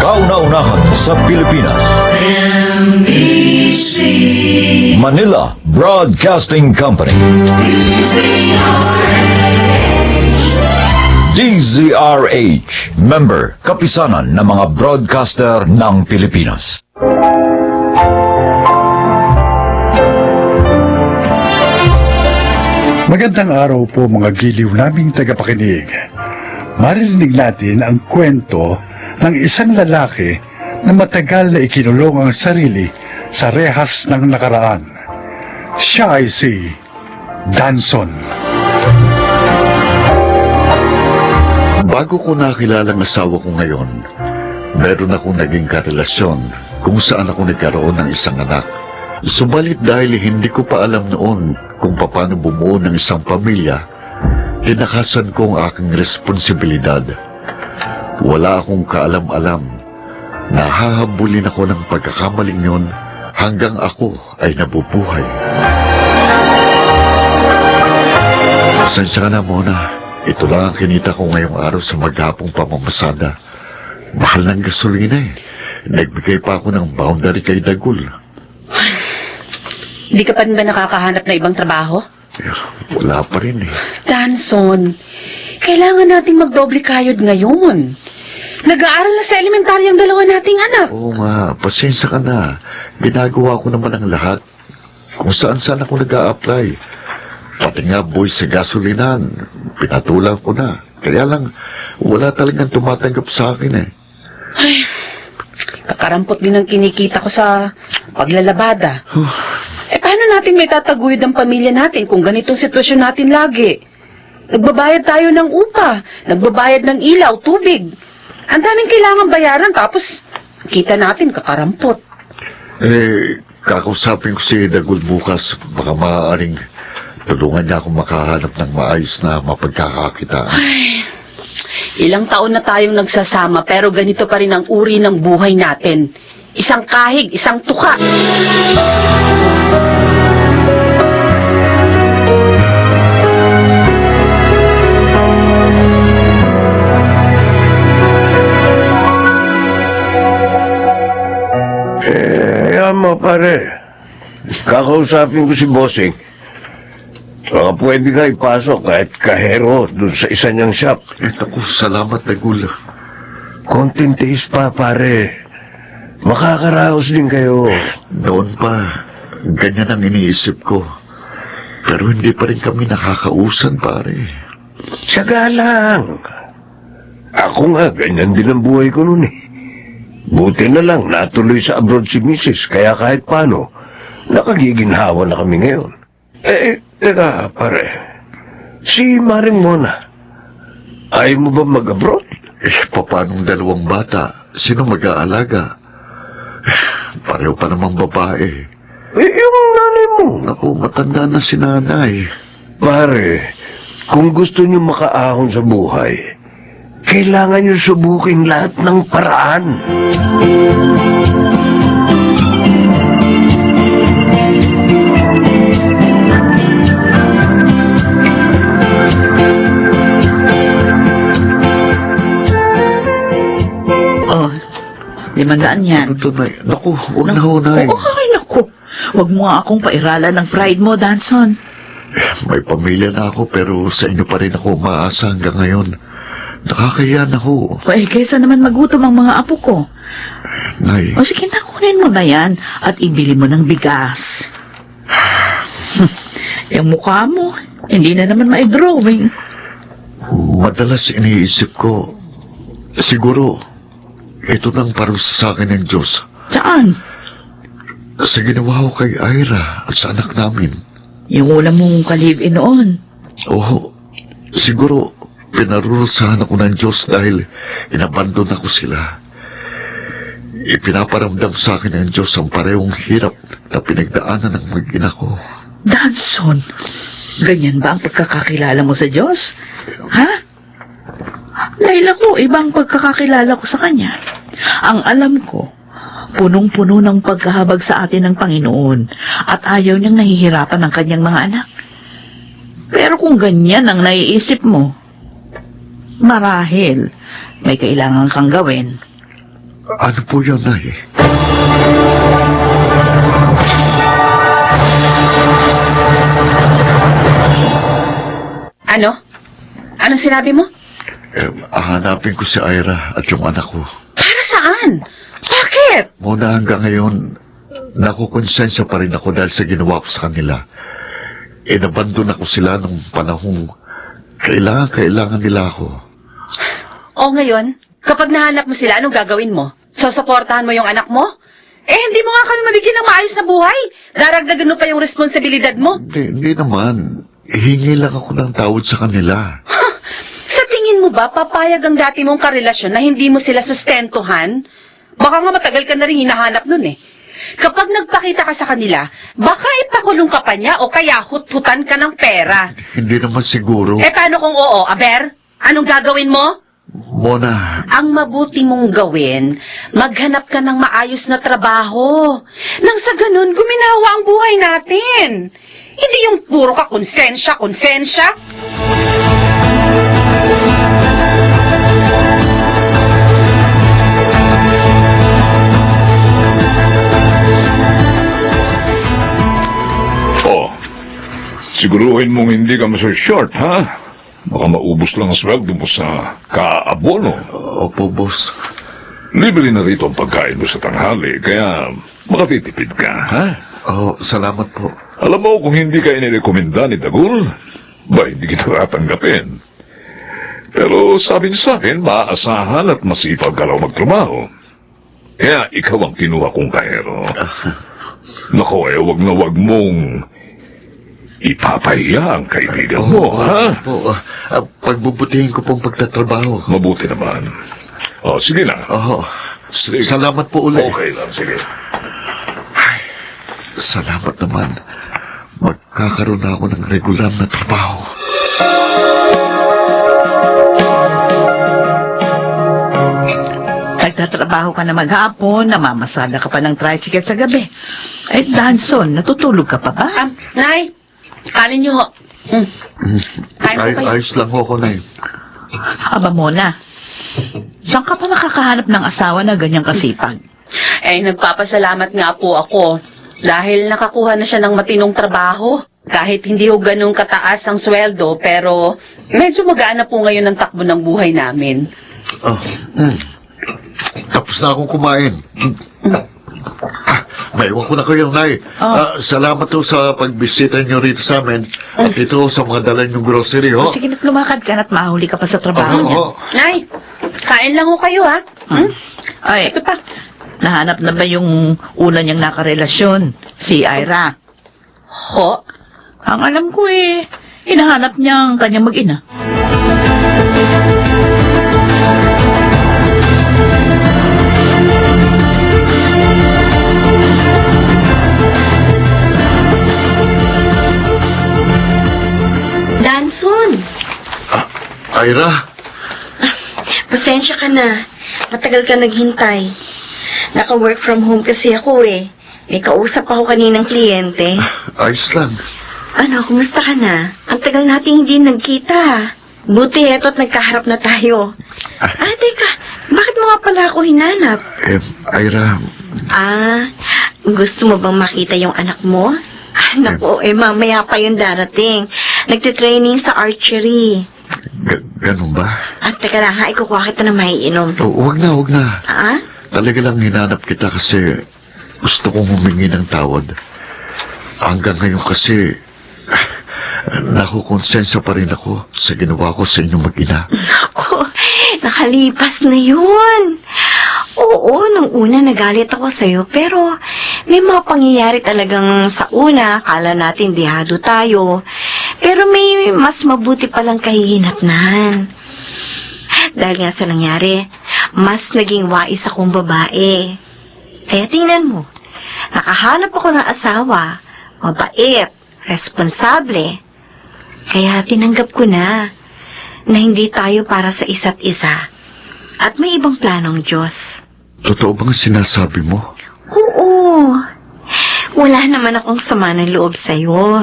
Kauna-unahan sa Pilipinas. NBC Manila Broadcasting Company. DZRH, member, kapisanan ng mga broadcaster ng Pilipinas. Magandang araw po mga giliw naming tagapakinig. Maririnig natin ang kwento ng isang lalaki na matagal na ikinulong ang sarili sa rehas ng nakaraan. Siya ay si Danson. Bago ko nakilala ang asawa ko ngayon, meron akong naging karelasyon kung saan ako nagkaroon ng isang anak. Subalit dahil hindi ko pa alam noon kung paano bumuo ng isang pamilya, tinakasan ko ang aking responsibilidad. Wala akong kaalam-alam. Nahahabulin ako ng pagkakamaling yun hanggang ako ay nabubuhay. Pasensya ka na muna. Ito lang ang kinita ko ngayong araw sa maghapong pamamasada. Mahal ng gasolina eh. Nagbigay pa ako ng boundary kay Dagul. Hindi ka pa rin ba nakakahanap na ibang trabaho? Wala pa rin eh. Danson, kailangan nating magdoble kayod ngayon. Nag-aaral na sa elementarya ang dalawa nating anak. Oo nga, pasensya ka na. Ginagawa ko naman ang lahat. Kung saan-saan ako nag-a-apply. Pati nga boy sa gasolinan, pinatulang ko na. Kaya lang, wala talagang tumatanggap sa akin eh. Ay, kakarampot din ang kinikita ko sa paglalabada. Paano natin may tataguyod ang pamilya natin kung ganitong sitwasyon natin lagi? Nagbabayad tayo ng upa, nagbabayad ng ilaw, tubig. Ang daming kailangan bayaran, tapos kita natin kakarampot. Kakausapin ko si Dagul bukas. Baka maaaring tulungan niya akong makahanap ng maayos na mapagkakakitaan. Ay, ilang taon na tayong nagsasama pero ganito pa rin ang uri ng buhay natin. Isang kahig, isang tuka. Yan mo pare. Kakausapin ko si Bossing. Baka pwede ka ipasok kahit kahero dun sa isa niyang shop. Naku, salamat Dagul. Konting tiis pa pare. Makakaraos din kayo. Noon pa, ganyan ang iniisip ko. Pero hindi pa rin kami nakakausan, pare. Tiyaga lang. Ako nga, ganyan din ang buhay ko nun eh. Buti na lang natuloy sa abroad si Mrs. Kaya kahit paano, nakagiginhawa na kami ngayon. Teka pare. Si Maring Mona, ayaw mo ba mag-abroad? Papanong dalawang bata? Sino mag-aalaga? Pareho pa namang babae. Yung nanay mo. Naku, matanda na si nanay. Pare, kung gusto niyo makaahon sa buhay, kailangan niyo subukin lahat ng paraan. Oh, 500 yan. Ito, Nay. Naku, huwag na ho, Nay. Oo, ay, naku. Huwag mo nga akong pairalan ng pride mo, Danson. May pamilya na ako pero sa inyo pa rin ako umaasa hanggang ngayon. Nakakaya na ho. Eh, kaysa naman magutom ang mga apo ko. Nay, O sige, nakunin mo na yan at ibili mo ng bigas. Yung mukha mo, hindi na naman ma-drawing. madalas iniisip ko, siguro, ito nang parusa sa akin ng Diyos. Saan? Sa ginawa ko kay Ira at sa anak namin. Yung ulam mong kalibin noon. Oo, siguro pinarurusahan ako ng Diyos dahil inabandon ako sila. Ipinaparamdam sa akin ng Diyos ang parehong hirap na pinagdaanan ng mag-ina ko. Danson, ganyan ba ang pagkakakilala mo sa Diyos? Ha? Dahil ako, ibang pagkakakilala ko sa Kanya. Ang alam ko, punong-puno ng pagkahabag sa atin ng Panginoon at ayaw niyang nahihirapan ng kanyang mga anak. Pero kung ganyan ang naiisip mo, Marahil, may kailangan kang gawin. Ano po yun, Nay? Ano? Anong sinabi mo? Hanapin ko si Ira at yung anak ko. Para saan? Bakit? Muna hanggang ngayon, nakukonsensya pa rin ako dahil sa ginawa ko sa kanila. Inabandon ako sila nung panahong kailangan nila ako. O ngayon, kapag nahanap mo sila, anong gagawin mo? Susuportahan mo yung anak mo? Hindi mo nga kami mabigyan ng maayos na buhay. Daragdagan mo pa yung responsibilidad mo. Hindi naman. Hingi lang ako ng tawad sa kanila. Sa tingin mo ba, papayag ang dati mong karelasyon na hindi mo sila sustentuhan? Baka nga matagal ka na rin hinahanap nun eh. Kapag nagpakita ka sa kanila, baka ipakulong ka pa niya o kaya hut-hutan ka ng pera. Hindi naman siguro. Paano kung oo, Aber? Anong gagawin mo? Mona, Ang mabuti mong gawin, maghanap ka ng maayos na trabaho. Nang sa ganun, guminawa ang buhay natin. Hindi yung puro ka konsensya. Oh, siguruhin mong hindi ka short, ha? Baka maubos lang ang sweldo mo sa kaabono. opo, boss. Libre na rito ang pagkain mo sa tanghali, kaya makatitipid ka, ha? Salamat po. Alam mo, kung hindi ka inirekomenda ni Dagul, hindi kita tatanggapin. Pero sabi niya sa akin, maaasahan at masipag ka raw magtrabaho. Kaya ikaw ang kinuha kong kahero. Naku, wag na wag mong ipapahiya ang kaibigan mo, ha? Opo, pagbubutihin ko pong pagtatrabaho. Mabuti naman. Sige na. Sige. Salamat po ulit. Okay lang, sige. Salamat naman. Magkakaroon na ako ng regular na trabaho. Nagtatrabaho ka na maghapon, namamasada ka pa ng tricycle sa gabi. Danson, natutulog ka pa ba? Nay, kanin niyo ho. Kain po kayo. Ayos lang ako, Nay. Aba Mona, saan ka pa makakahanap ng asawa na ganyang kasipag? Nagpapasalamat nga po ako dahil nakakuha na siya ng matinong trabaho. Kahit hindi ho ganun kataas ang sweldo, pero medyo magaan na po ngayon ang takbo ng buhay namin. Tapos na akong kumain. Maiwan ko na kayo, Nay. Salamat po sa pagbisita niyo rito sa amin. At ito sa mga dala niyong grocery, ho. Sige na't lumakad ka na't mahuli ka pa sa trabaho niya. Nay, kain lang ho kayo, ha? Ay, Ito pa. nahanap na ba yung una niyang nakarelasyon, si Ira? Ho? Ang alam ko hinahanap niya ang kanyang mag-ina. Danson, Ira, pasensya ka na. Matagal ka naghintay. Naka-work from home kasi ako May kausap ako kaninang kliyente. ayos lang. Ano, kumusta ka na? Ang tagal natin hindi nagkita. Buti eto't nagkaharap na tayo. Teka, bakit mo nga pala ako hinanap? Ira, Gusto mo bang makita yung anak mo? Naku, mamaya pa yung darating. Nagtitraining sa archery. ganun ba? Teka lang ha, ikukuha kita na maiinom. Huwag na. Ah? Talaga lang hinanap kita kasi gusto kong humingi ng tawad. Hanggang ngayon kasi nakukonsensya pa rin ako sa ginawa ko sa inyong mag-ina. Naku, nakalipas na yun. Oo, nung una nagalit ako sa'yo, pero may mga pangyayari talagang sa una, kala natin dihado tayo. Pero may mas mabuti palang kahihinatnan. Dahil nga sa nangyari, mas naging wais akong babae. Kaya tingnan mo, nakahanap ako ng asawa, mabait, responsable. Kaya tinanggap ko na hindi tayo para sa isa't isa. At may ibang planong Diyos. Totoo bang sinasabi mo? Oo. Wala naman akong sama ng loob sa'yo.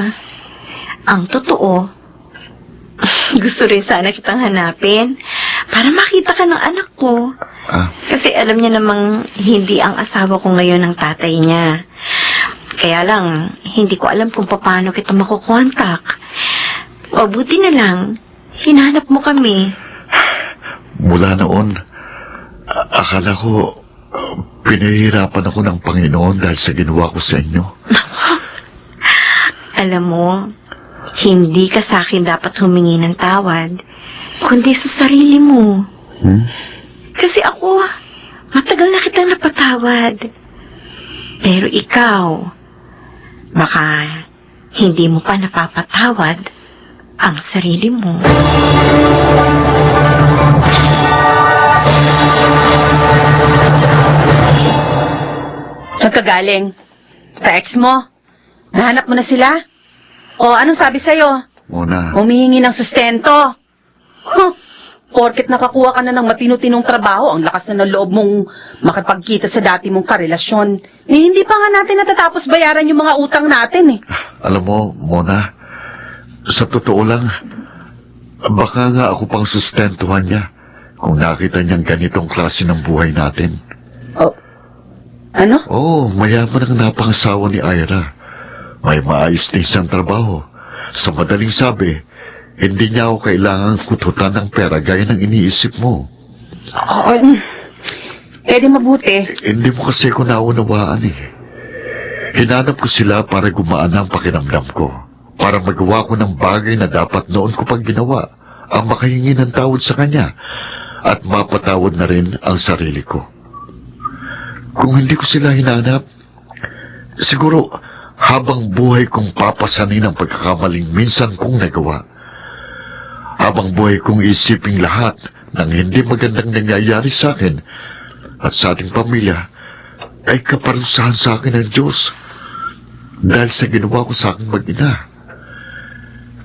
Ang totoo, gusto rin sana kitang hanapin para makita ka ng anak ko. Ah, Kasi alam niya namang hindi ang asawa ko ngayon ng tatay niya. Kaya lang, hindi ko alam kung paano kita makukontak. Mabuti na lang, hinanap mo kami. mula noon, akala ko pinahihirapan ako ng Panginoon dahil sa ginawa ko sa inyo. Alam mo, hindi ka sa akin dapat humingi ng tawad, kundi sa sarili mo. Kasi ako, matagal na kitang napatawad. Pero ikaw, baka hindi mo pa napapatawad ang sarili mo. Saan ka galing? Sa ex mo? Nahanap mo na sila? O anong sabi sa'yo? Mona, Humihingi ng sustento. Huh. Porket nakakuha ka na ng matino-tinong trabaho, ang lakas na ng loob mong makipagkita sa dati mong karelasyon. Eh, hindi pa nga natin natatapos bayaran yung mga utang natin eh. alam mo, Mona, sa totoo lang, baka nga ako pang sustentuhan niya kung nakita niyang ganitong klase ng buhay natin. Oh, ano? Oo, mayaman ang napangasawa ni Ira. May maayos din siyang trabaho. Sa madaling sabi, hindi niya ako kailangang kututan ng pera gaya ng iniisip mo. Di mabuti. Hindi mo kasi ako naunawaan eh. Hinanap ko sila para gumaan ang pakiramdam ko. Para magawa ko ng bagay na dapat noon ko pag ginawa. Ang makahingi ng tawad sa kanya. At mapatawad na rin ang sarili ko. Kung hindi ko sila hinanap, siguro habang buhay kong papasanin ang pagkakamaling minsan kong nagawa. Habang buhay kong isiping lahat ng hindi magandang nangyayari sa akin at sa ating pamilya ay kaparusahan sa akin ng Diyos dahil sa ginawa ko sa aking mag-ina.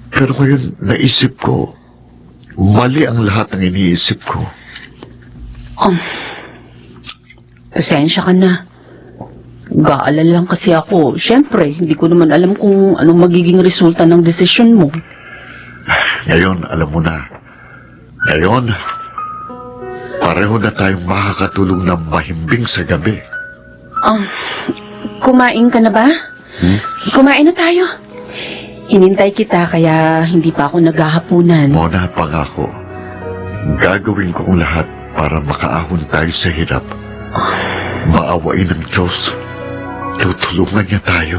Pero ngayon naisip ko, mali ang lahat ng iniisip ko. Pasensya ka na. Gaalala lang kasi ako. Siyempre, hindi ko naman alam kung anong magiging resulta ng desisyon mo. Ngayon, alam mo na. Ngayon, pareho na tayong makakatulong ng mahimbing sa gabi. Kumain ka na ba? Kumain na tayo. Hinintay kita kaya hindi pa ako naghahapunan. Mona, pangako, gagawin ko ang lahat para makaahon tayo sa hirap. Maawain ng Diyos. Tutulungan niya tayo.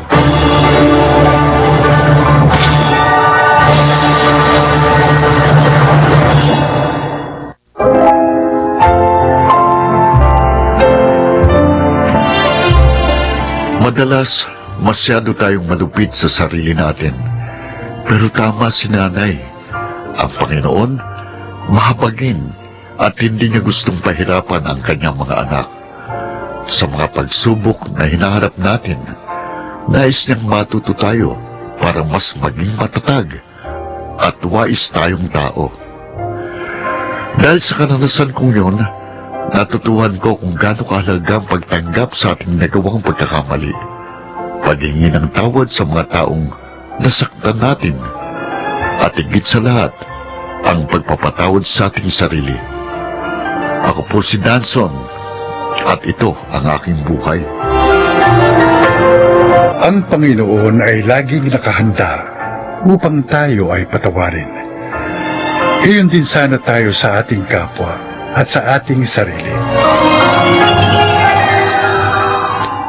Madalas, masyado tayong malupit sa sarili natin. Pero tama si nanay. Ang Panginoon, mahabagin at hindi niya gustong pahirapan ang kanyang mga anak. Sa mga pagsubok na hinaharap natin, nais niyang matuto tayo para mas maging matatag at wais tayong tao. Dahil sa karanasan kong yun, natutuhan ko kung gaano kahalaga ang pagtanggap sa ating nagawang pagkakamali. Paghingi ng tawad sa mga taong nasaktan natin. At higit sa lahat, ang pagpapatawad sa ating sarili. Ako po si Danson, at ito ang aking buhay. Ang Panginoon ay laging nakahanda upang tayo ay patawarin. Gayon din sana tayo sa ating kapwa at sa ating sarili.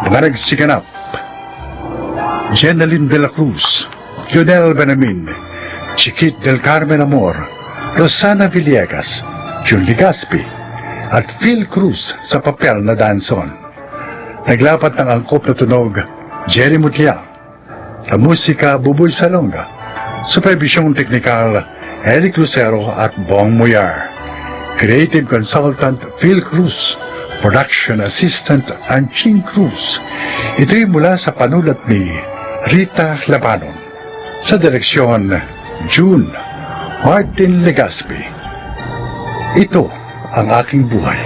Mga nagsiganap, Jenaline de la Cruz, Lionel Benamin, Chiquit del Carmen Amor, Rosana Villegas, Jun Ligaspi, at Phil Cruz sa papel na Danson. Naglapat ng angkop na tunog, Jerry Mutya. Sa musika, Buboy Salonga. Supervisyong teknikal, Eric Lucero at Bong Muyar. Creative Consultant, Phil Cruz. Production Assistant, Anching Cruz. Ito'y mula sa panulat ni Rita Labanon. Sa direksyon, June Martin Legaspi. Ito ang aking buhay.